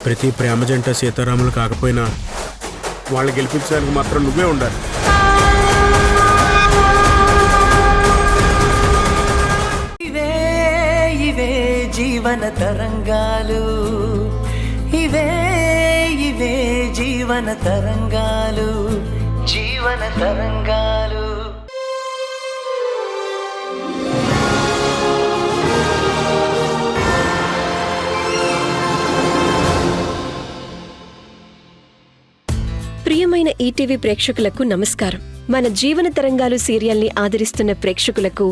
ప్రతి ప్రేమ జంట సీతారాములు కాకపోయినా వాళ్ళు గెలిపించడానికి మాత్రం నువ్వే ఉండాలి. ఇవే ఇవే జీవన తరంగాలు, ఇవే ఇవే జీవన తరంగాలు, జీవన తరంగాలు. ప్రియమైన ఈటీవీ ప్రేక్షకులకు నమస్కారం. మన జీవన తరంగాలు సీరియల్ని ఆదరిస్తున్న ప్రేక్షకులకు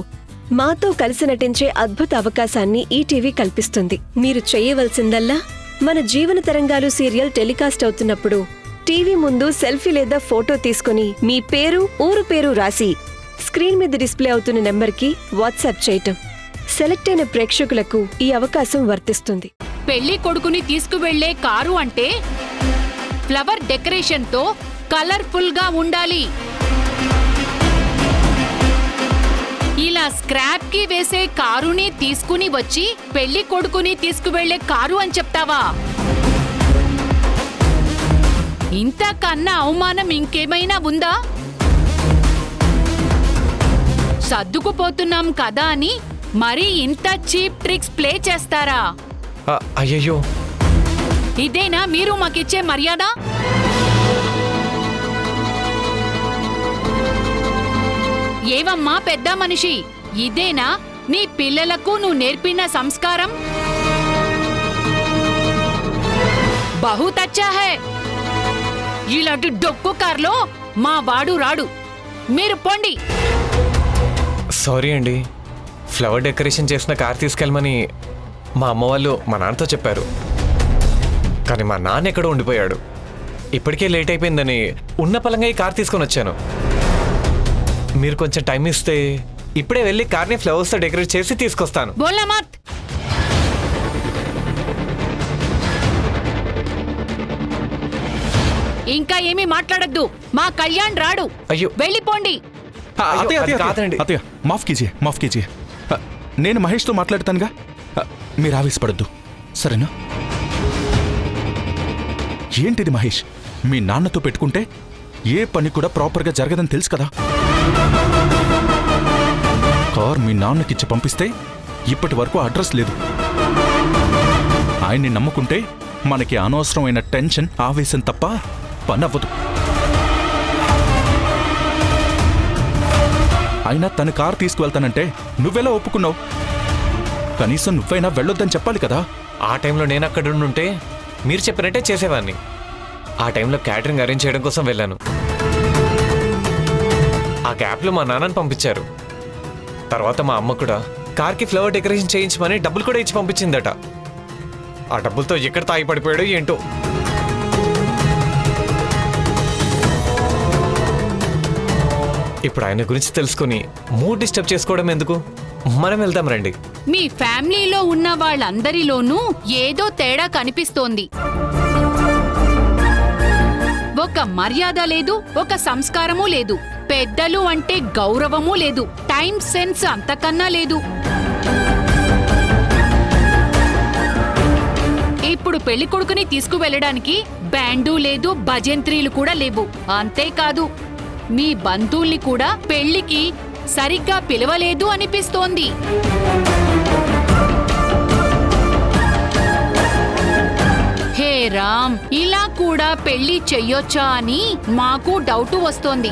మాతో కలిసి నటించే అద్భుత అవకాశాన్ని ఈటీవీ కల్పిస్తుంది. మీరు చేయవలసిందల్లా మన జీవన తరంగాలు సీరియల్ టెలికాస్ట్ అవుతున్నప్పుడు టీవీ ముందు సెల్ఫీ లేదా ఫోటో తీసుకుని మీ పేరు, ఊరు పేరు రాసి స్క్రీన్ మీద డిస్ప్లే అవుతున్న నెంబర్కి వాట్సాప్ చేయటం. సెలెక్ట్ అయిన ప్రేక్షకులకు ఈ అవకాశం వర్తిస్తుంది. పెళ్లి కొడుకుని తీసుకువెళ్లే కారు అంటే ఫ్లవర్ డెకరేషన్ తో కలర్ఫుల్ గా ఉండాలి. ఇలా స్క్రాప్ కి వేసే కారుని తీసుకుని వచ్చి పెళ్లి కొడుకుని తీసుకువెళ్లే కారు అని చెప్తావా? ఇంతకన్నా అవమానం ఇంకేమైనా ఉందా? సర్దుకుపోతున్నాం కదా అని మరీ ఇంత చీప్ ట్రిక్స్ ప్లే చేస్తారా? అయ్యయ్యో, ఇదేనా మీరు మాకిచ్చే మర్యాద? ఏవమ్మా పెద్ద మనిషి, ఇదేనా నీ పిల్లలకు నువ్వు నేర్పిన సంస్కారం? బహుత్ అచ్చా హై. ఇలాంటి డొక్కు కార్లో మా వాడు రాడు. మీరు పొండి. సారీ అండి. ఫ్లవర్ డెకరేషన్ చేసిన కార్ తీసుకెళ్ళమని మా అమ్మ వాళ్ళు మా నాన్నతో చెప్పారు. కానీ మా నాన్న ఎక్కడో ఉండిపోయాడు. ఇప్పటికే లేట్ అయిపోయిందని ఉన్న పలంగా ఈ కార్ తీసుకొని వచ్చాను. మీరు కొంచెం టైం ఇస్తే ఇప్పుడే వెళ్ళి కార్ని ఫ్లవర్స్తో డెకరేట్ చేసి తీసుకొస్తాను. బోలా మత్. ఇంకా ఏమీ మాట్లాడద్దు. మా కళ్యాణ్ రాడు. అయ్యో, వెళ్ళిపోండి. కాదండి. అత్తయ్య, మాఫ్ కీజియే, మాఫ్ కీజియే. నేను మహేష్తో మాట్లాడతానుగా, మీరు ఆవేశపడద్దు, సరేనా? ఏంటిది మహేష్, మీ నాన్నతో పెట్టుకుంటే ఏ పని కూడా ప్రాపర్గా జరగదని తెలుసు కదా. కార్ మీ నాన్నకిచ్చి పంపిస్తే ఇప్పటి వరకు అడ్రస్ లేదు. ఆయన్ని నమ్ముకుంటే మనకి అనవసరమైన టెన్షన్, ఆవేశం తప్ప పని అవ్వదు. అయినా తన కారు తీసుకువెళ్తానంటే నువ్వెలా ఒప్పుకున్నావు? కనీసం నువ్వైనా వెళ్ళొద్దని చెప్పాలి కదా. ఆ టైంలో నేను అక్కడ ఉంటే మీరు చెప్పినట్టే చేసేవాడిని. ఆ టైంలో క్యాటరింగ్ అరేంజ్ చేయడం కోసం వెళ్ళాను. ఆ గ్యాప్లో మా నాన్నని పంపించారు. తర్వాత మా అమ్మ కూడా కార్కి ఫ్లవర్ డెకరేషన్ చేయించమని డబ్బులు కూడా ఇచ్చి పంపించిందట. ఆ డబ్బులతో ఎక్కడ తాగి పడిపోయాడో ఏంటో. ఇప్పుడు ఆయన గురించి తెలుసుకుని మూడ్ డిస్టర్బ్ చేసుకోవడం ఎందుకు? మనం వెళ్దాం రండి. మీ ఫ్యామిలీలో ఉన్న వాళ్ళందరిలోనూ ఏదో తేడా కనిపిస్తోంది. ఒక మర్యాద లేదు, ఒక సంస్కారమూ లేదు. పెద్దలు అంటే గౌరవమూ లేదు. టైం సెన్స్ అంతకన్నా లేదు. ఇప్పుడు పెళ్లి కొడుకుని తీసుకువెళ్ళడానికి బ్యాండు లేదు, భజంత్రీలు కూడా లేవు. అంతేకాదు, మీ బంధువుల్ని కూడా పెళ్లికి సరిగ్గా పిలవలేదు అనిపిస్తోంది. హే రామ్, ఇలా కూడా పెళ్లి చెయ్యొచ్చా అని మాకు డౌటు వస్తోంది.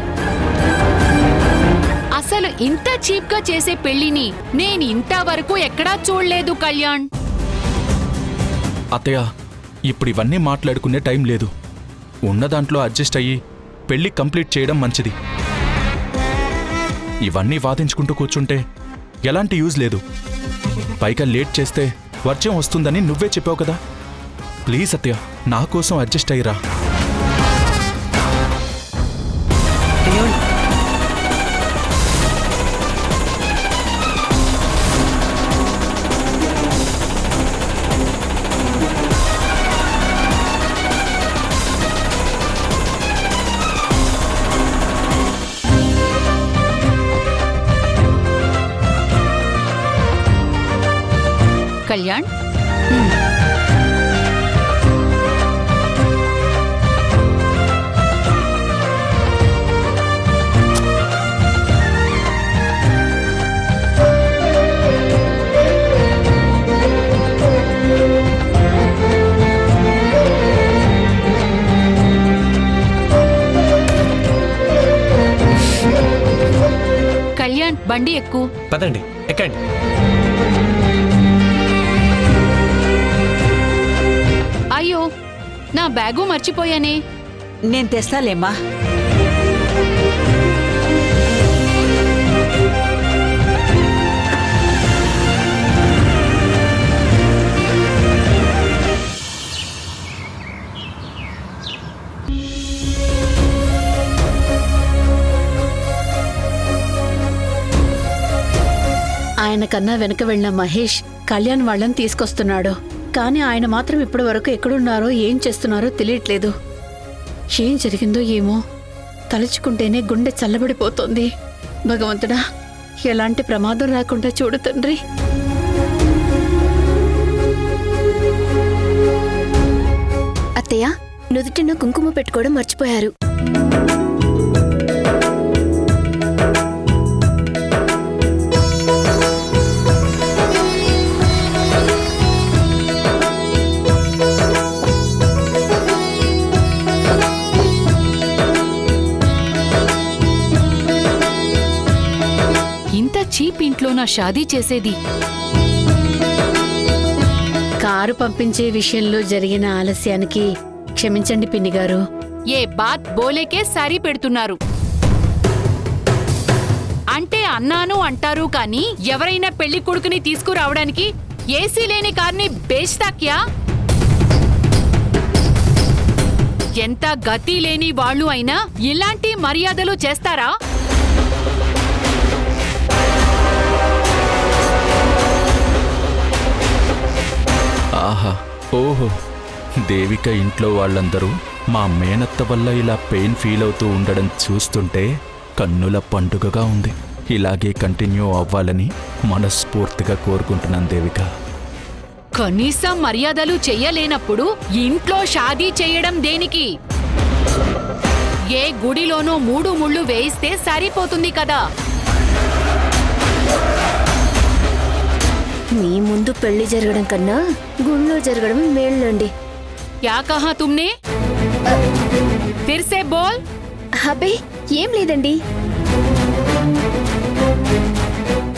అసలు ఇంత చీప్ గా చేసే పెళ్లిని నేను ఇంతవరకు ఎక్కడా చూడలేదు కళ్యాణ్. అత్తయ్య, ఇప్పుడు ఇవన్నీ మాట్లాడుకునే టైం లేదు. ఉన్న దాంట్లో అడ్జస్ట్ అయ్యి పెళ్లి కంప్లీట్ చేయడం మంచిది. ఇవన్నీ వాదించుకుంటూ కూర్చుంటే ఎలాంటి యూజ్ లేదు. పైగా లేట్ చేస్తే వర్షం వస్తుందని నువ్వే చెప్పావు కదా. ప్లీజ్ అత్తయ్య, నా కోసం అడ్జస్ట్ అయ్యిరా. కళ్యాణ్, బండి ఎక్కు. పదండి ఎక్కండి. అయ్యో, నా బ్యాగు మర్చిపోయానే. నేను తెస్తాలేమ్మా. ఆయన కన్నా వెనక వెళ్లిన మహేష్ కళ్యాణ్ వాళ్ళని తీసుకొస్తున్నాడు. కానీ ఆయన మాత్రం ఇప్పటి వరకు ఎక్కడున్నారో ఏం చేస్తున్నారో తెలియట్లేదు. ఏం జరిగిందో ఏమో తలుచుకుంటేనే గుండె చల్లబడిపోతోంది. భగవంతుడా, ఎలాంటి ప్రమాదం రాకుండా చూడు తండ్రి. అత్తయ్య, నుదుటిన కుంకుమ పెట్టుకోవడం మర్చిపోయారు. ఇంత చీప్ ఇంట్లో నా షాదీ చేసేది. కారు పంపించే విషయంలో జరిగిన ఆలస్యానికి క్షమించండి పిన్ని గారు. ఏ బాత్ బోలేకే సారీ పెడుతున్నారు. అంటే అన్నాను అంటారు కానీ ఎవరైనా పెళ్లి కొడుకుని తీసుకురావడానికి ఏసీ లేని కార్ని బేచ్తాక్యా? ఎంత గతి లేని వాళ్ళు అయినా ఇలాంటి మర్యాదలు చేస్తారా? ఆహా, ఓహో, దేవిక ఇంట్లో వాళ్ళందరూ మా మేనత్త వల్ల ఇలా పెయిన్ ఫీల్ అవుతూ ఉండడం చూస్తుంటే కన్నుల పండుగగా ఉంది. ఇలాగే కంటిన్యూ అవ్వాలని మనస్ఫూర్తిగా కోరుకుంటున్నాను దేవిక. కనీసం మర్యాదలు చెయ్యలేనప్పుడు ఇంట్లో షాదీ చేయడం దేనికి? ఏ గుడిలోనో 3 ముళ్ళు వేయిస్తే సరిపోతుంది కదా. మీ ముందు పెళ్లి జరగడం కన్నా గుళ్ళో జరగడం మేళ్ళండి. క్యా కహా తుమ్నే? ఫిర్ సే బోల్. అబ్బే, ఏం లేదండి.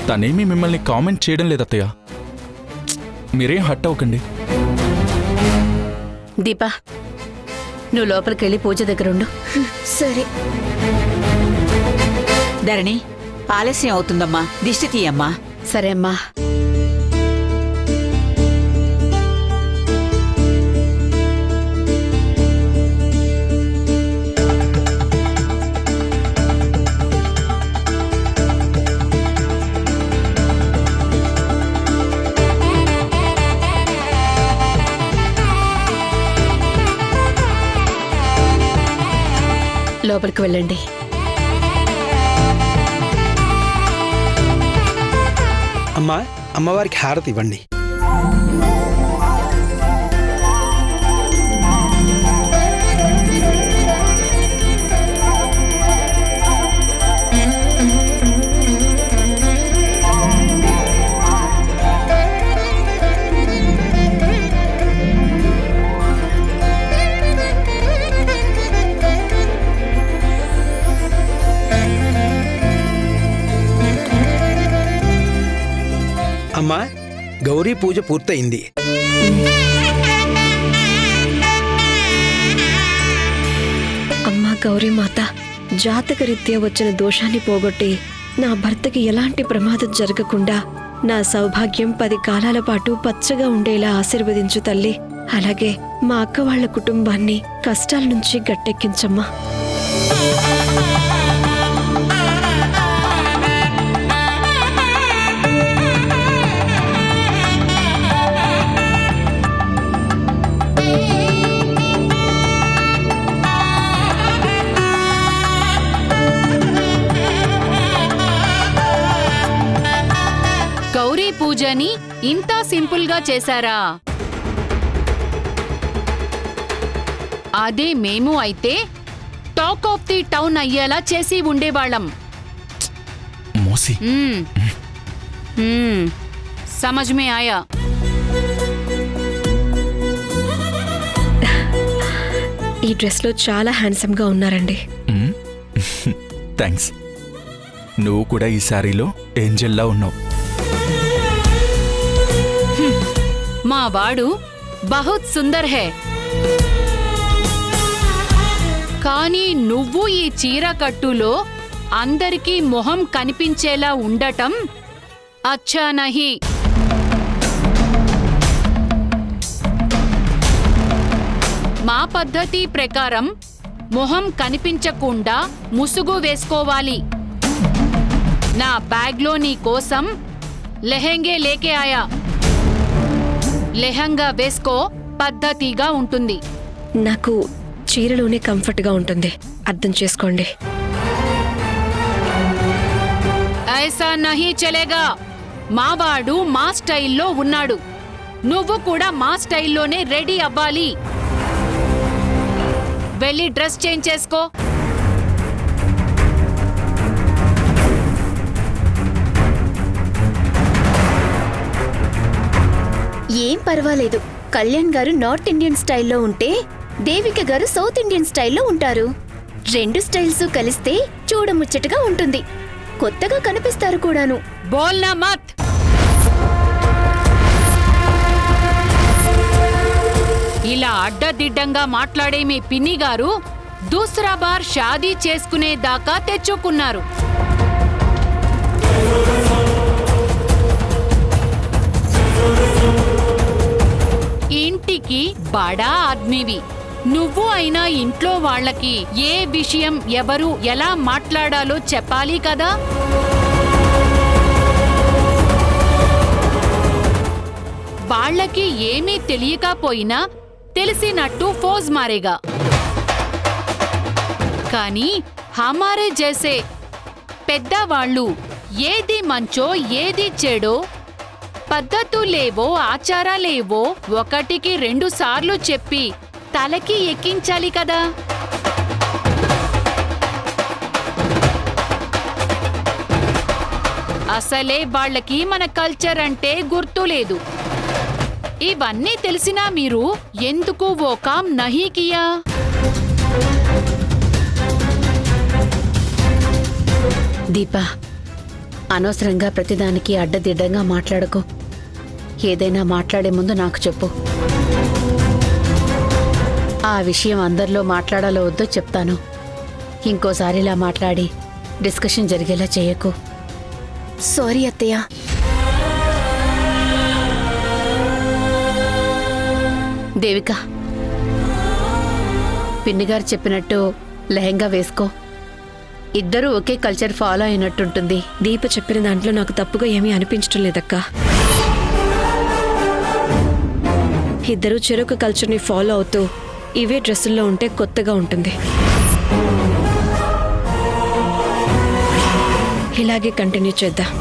తనేమీ మిమ్మల్ని కామెంట్ చేయడం లేదత్తయ్య. మీరేం హట్ అవ్వకండి. దీపా, నువ్వు లోపలికెళ్ళి పూజ దగ్గరుండు. సరే. ధరణి, ఆలస్యం అవుతుందమ్మా, దిష్టి తీయమ్మా. సరే అమ్మా. లోపలికి వెళ్ళండి. అమ్మా, అమ్మవారికి హారతి ఇవ్వండి. అమ్మా, గౌరీ పూజ పూర్తయింది. అమ్మా గౌరీమాత, జాతకరీత్యా వచ్చిన దోషాన్ని పోగొట్టి నా భర్తకి ఎలాంటి ప్రమాదం జరగకుండా నా సౌభాగ్యం 10 కాలాల పాటు పచ్చగా ఉండేలా ఆశీర్వదించు తల్లి. అలాగే మా అక్క వాళ్ళ కుటుంబాన్ని కష్టాల నుంచి గట్టెక్కించమ్మా. గౌరీ పూజని ఇంత సింపుల్ గా చేశారా? అదే మేము అయితే టాక్ ఆఫ్ ది టౌన్ అయ్యేలా చేసి ఉండేవాళ్ళం. మోసి, సమజ్ మే ఆయా. ఈ డ్రెస్ లో చాలా హ్యాండ్సమ్ గా ఉన్నారండి. థ్యాంక్స్. నువ్వు కూడా ఈ శారీలో ఏంజెల్లా ఉన్నావు. మా వాడు బహుత్ సుందర్ హే, కానీ నువ్వు ఈ చీర కట్టులో అందరికీ మొహం కనిపించేలా ఉండటం అచ్చా నహీ. మా పద్ధతి ప్రకారం మొహం కనిపించకుండా ముసుగు వేసుకోవాలి. నా బ్యాగ్లో నీ కోసం లెహెంగే లేకే ఆయా. లెహంగా వేసుకో, పద్ధతిగా ఉంటుంది. నాకు చీరలోనే కంఫర్ట్గా ఉంటుంది, అర్థం చేసుకోండి. ఐసా నహీ చలేగా. మావాడు మా స్టైల్లో ఉన్నాడు, నువ్వు కూడా మా స్టైల్లోనే రెడీ అవ్వాలి. వెళ్ళి డ్రెస్ చేంజ్ చేసుకో. ఏం పర్వాలేదు. కళ్యాణ్ గారు నార్త్ ఇండియన్ స్టైల్లో ఉంటే దేవిక గారు సౌత్ ఇండియన్ స్టైల్లో ఉంటారు. రెండు స్టైల్స్ కలిస్తే చూడముచ్చటగా ఉంటుంది, కొత్తగా కనిపిస్తారు కూడాను. బోల్నా మత్. ఇలా అడ్డదిడ్డంగా మాట్లాడే మీ పిన్ని గారు దూసరా బార్ షాదీ చేసుకునేదాకా తెచ్చుకున్నారు. ఇంటికి బడా ఆద్మీవి నువ్వు అయినా ఇంట్లో వాళ్ళకి ఏ విషయం ఎవరు ఎలా మాట్లాడాలో చెప్పాలి కదా. వాళ్ళకి ఏమీ తెలియకపోయినా తెలిసినట్టు ఫోజ్ మారేగా. కానీ హమారే జైసే పెద్దవాళ్ళు ఏది మంచో ఏది చెడో, పద్ధతులేవో ఆచారాలేవో ఒకటికి 2 సార్లు చెప్పి తలకి ఎక్కించాలి కదా. అసలే వాళ్ళకి మన కల్చర్ అంటే గుర్తులేదు. ఇవన్నీ తెలిసినా మీరు ఎందుకు ఓ కామ్ నహీ కియా? దీపా, అనవసరంగా ప్రతిదానికి అడ్డదిడ్డంగా మాట్లాడకు. ఏదైనా మాట్లాడే ముందు నాకు చెప్పు. ఆ విషయం అందరిలో మాట్లాడాలో వద్దో చెప్తాను. ఇంకోసారి ఇలా మాట్లాడి డిస్కషన్ జరిగేలా చేయకు. సారీ అత్తయ్య. దేవిక, పిన్నిగారు చెప్పినట్టు లెహంగా వేసుకో. ఇద్దరూ ఒకే కల్చర్ ఫాలో అయినట్టుంటుంది. దీప చెప్పిన దాంట్లో నాకు తప్పుగా ఏమీ అనిపించడం లేదక్కా. ఇద్దరూ చెరొక కల్చర్ని ఫాలో అవుతూ ఇవే డ్రెస్సుల్లో ఉంటే కొత్తగా ఉంటుంది. ఇలాగే కంటిన్యూ చేద్దాం.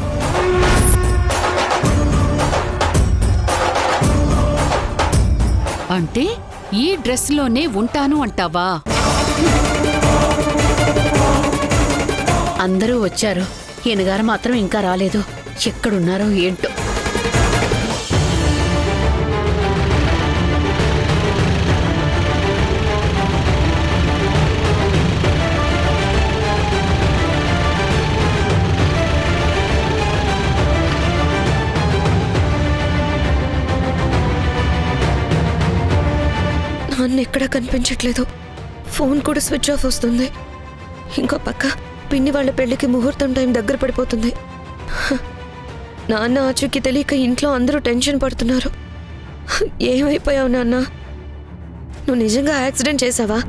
అంటే ఈ డ్రెస్లోనే ఉంటాను అంటావా? అందరూ వచ్చారు, ఈయనగారు మాత్రం ఇంకా రాలేదు. ఎక్కడున్నారో ఏంటో. నాన్న ఎక్కడా కనిపించట్లేదు. ఫోన్ కూడా స్విచ్ ఆఫ్ వస్తుంది. ఇంకో పక్క పిన్ని వాళ్ళ పెళ్లికి ముహూర్తం టైం దగ్గర పడిపోతుంది. నాన్న ఆచూకీ తెలియక ఇంట్లో అందరూ టెన్షన్ పడుతున్నారు. ఏమైపోయావు నాన్న? నువ్వు నిజంగా యాక్సిడెంట్ చేసావా?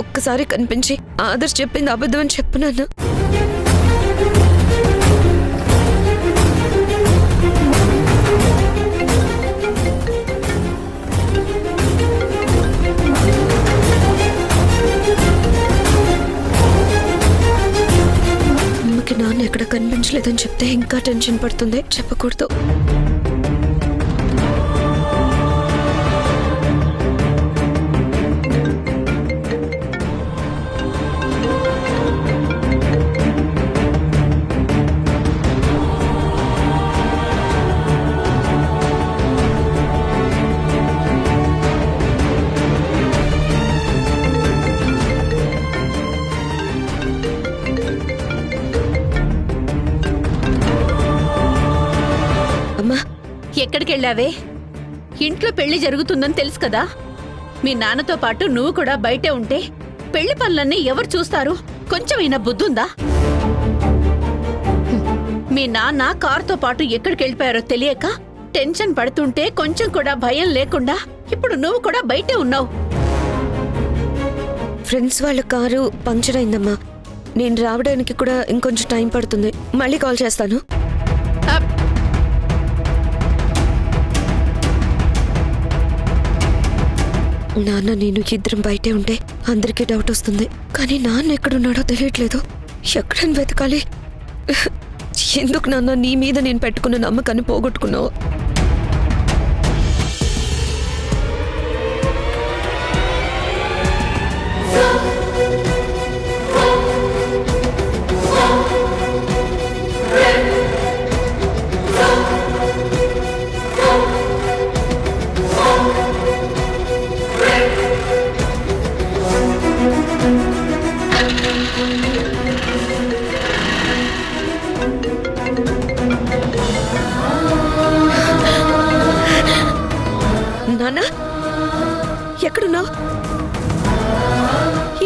ఒక్కసారి కనిపించి ఆదర్శ్ చెప్పింది అబద్ధం అని చెప్పు నాన్న. నాన్న ఎక్కడ కనిపించలేదని చెప్తే ఇంకా టెన్షన్ పడుతుంది. చెప్పకూడదు. ఎక్కడికి వెళ్ళావే? ఇంట్లో పెళ్లి జరుగుతుందని తెలుసు కదా. మీ నాన్నతో పాటు నువ్వు కూడా బయటే ఉంటే పెళ్లి పనులన్నీ ఎవరు చూస్తారు? కొంచెమైనా బుద్ధుందా? మీ నాన్న కారుతో పాటు ఎక్కడికి వెళ్ళిపోయారో తెలియక టెన్షన్ పడుతుంటే కొంచెం కూడా భయం లేకుండా ఇప్పుడు నువ్వు కూడా బయటే ఉన్నావు. ఫ్రెండ్స్ వాళ్ళ కారు పంక్చర్ అయిందమ్మా. నేను రావడానికి కూడా ఇంకొంచెం టైం పడుతుంది. మళ్ళీ కాల్ చేస్తాను. అప్. నాన్న నేను ఇద్దరం బయటే ఉంటే అందరికీ డౌట్ వస్తుంది. కానీ నాన్న ఎక్కడున్నాడో తెలియట్లేదు. ఎక్కడని వెతకాలి? ఎందుకు నాన్న నీ మీద నేను పెట్టుకున్న నమ్మకాన్ని పోగొట్టుకున్నావు? నాన్న ఎక్కడున్నావు?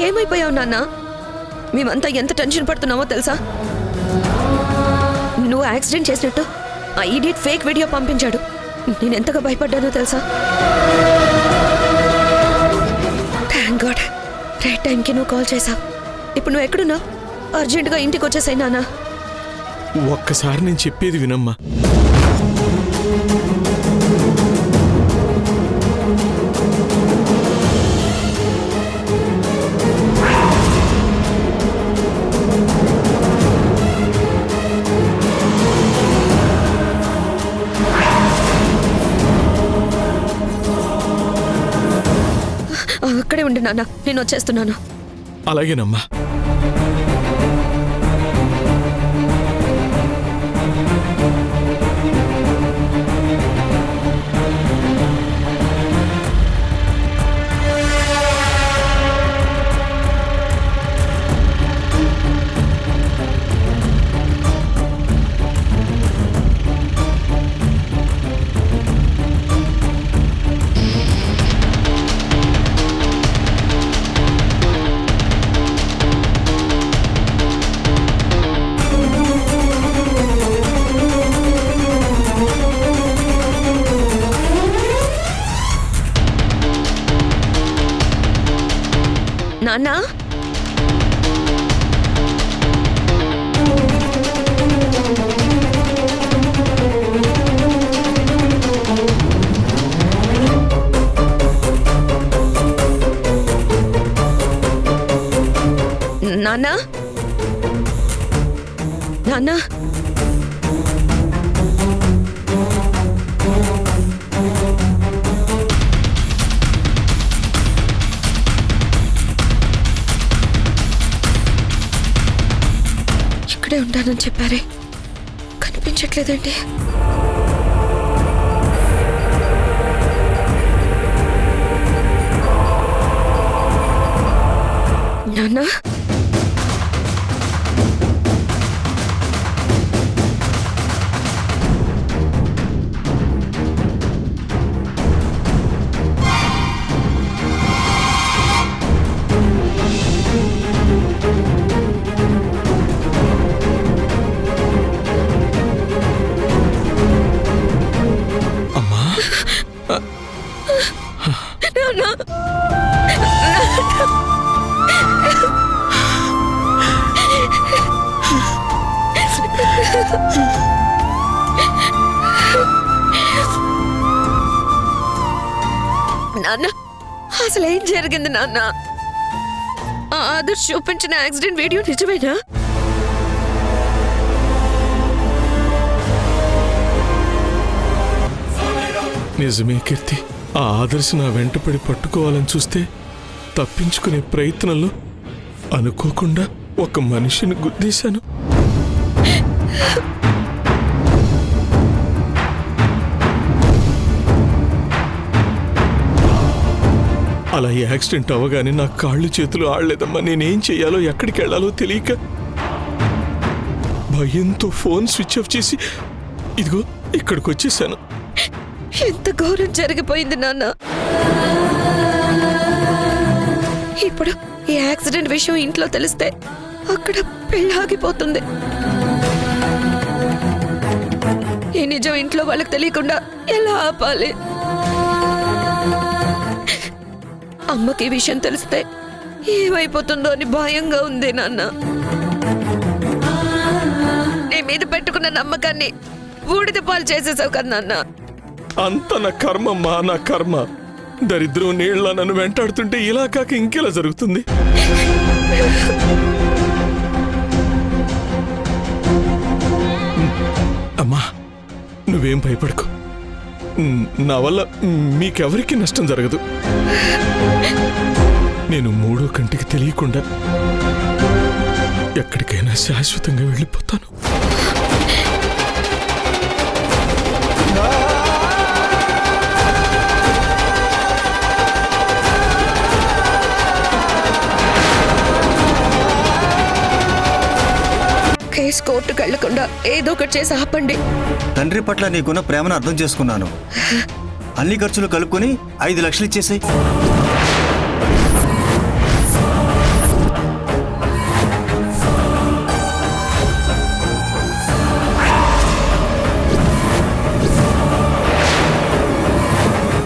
ఏమైపోయావు నాన్న? మేమంతా ఎంత టెన్షన్ పడుతున్నామో తెలుసా? నువ్వు యాక్సిడెంట్ చేసినట్టు ఆ ఈడియట్ ఫేక్ వీడియో పంపించాడు. నేను ఎంతగా భయపడ్డానో తెలుసా? థ్యాంక్ గాడ్ రైట్ టైంకి నువ్వు కాల్ చేసావు. ఇప్పుడు నువ్వు ఎక్కడున్నావు? అర్జెంటుగా ఇంటికి వచ్చేసాయి నాన్న. ఒక్కసారి నేను చెప్పేది వినమ్మా. అక్కడే ఉండి నాన్న, నేను వచ్చేస్తున్నాను. అలాగేనమ్మా. నాన్న నాన్న నాన్న ఇక్కడే ఉంటానని చెప్పారే, కనిపించట్లేదండి. నాన్న నాన్న అసలు ఏం జరిగింది నాన్న? ఆదర్శ్ చూపించిన యాక్సిడెంట్ వీడియో నిజమేనా? నిజమే కీర్తి. ఆ ఆదర్శ్ నా వెంటపడి పట్టుకోవాలని చూస్తే తప్పించుకునే ప్రయత్నంలో అనుకోకుండా ఒక మనిషిని గుద్దేశాను. అలా యాక్సిడెంట్ అవ్వగానే నా కాళ్ళు చేతులు ఆడలేదమ్మా. నేనేం చెయ్యాలో ఎక్కడికి వెళ్ళాలో తెలియక భయంతో ఫోన్ స్విచ్ ఆఫ్ చేసి ఇదిగో ఇక్కడికి వచ్చేసాను. ఎంత ఘోరం జరిగిపోయింది నాన్న. ఇప్పుడు ఈ యాక్సిడెంట్ విషయం ఇంట్లో తెలిస్తే అక్కడ పెళ్ళి ఆగిపోతుంది. ఈ నిజం ఇంట్లో వాళ్ళకి తెలియకుండా ఎలా ఆపాలి? అమ్మకి ఈ విషయం తెలిస్తే ఏమైపోతుందో అని భయంగా ఉంది నాన్న. నీ మీద పెట్టుకున్న నమ్మకాన్ని బూడిద పాలు చేసేసావు కదా నాన్న. అంత నా కర్మమ్మా, నా కర్మ. దరిద్రం నీళ్ళ నన్ను వెంటాడుతుంటే ఇలా కాక ఇంకెలా జరుగుతుంది? అమ్మా, నువ్వేం భయపడకు. నా వల్ల మీకెవరికి నష్టం జరగదు. నేను మూడో కంటికి తెలియకుండా ఎక్కడికైనా శాశ్వతంగా వెళ్ళిపోతాను. కేసు కోర్టుకు వెళ్లకుండా ఏదో ఒకటి చేసి ఆపండి. తండ్రి పట్ల నీకున్న ప్రేమను అర్థం చేసుకున్నాను. అన్ని ఖర్చులు కలుపుకొని 5 లక్షలు ఇచ్చేసాయి.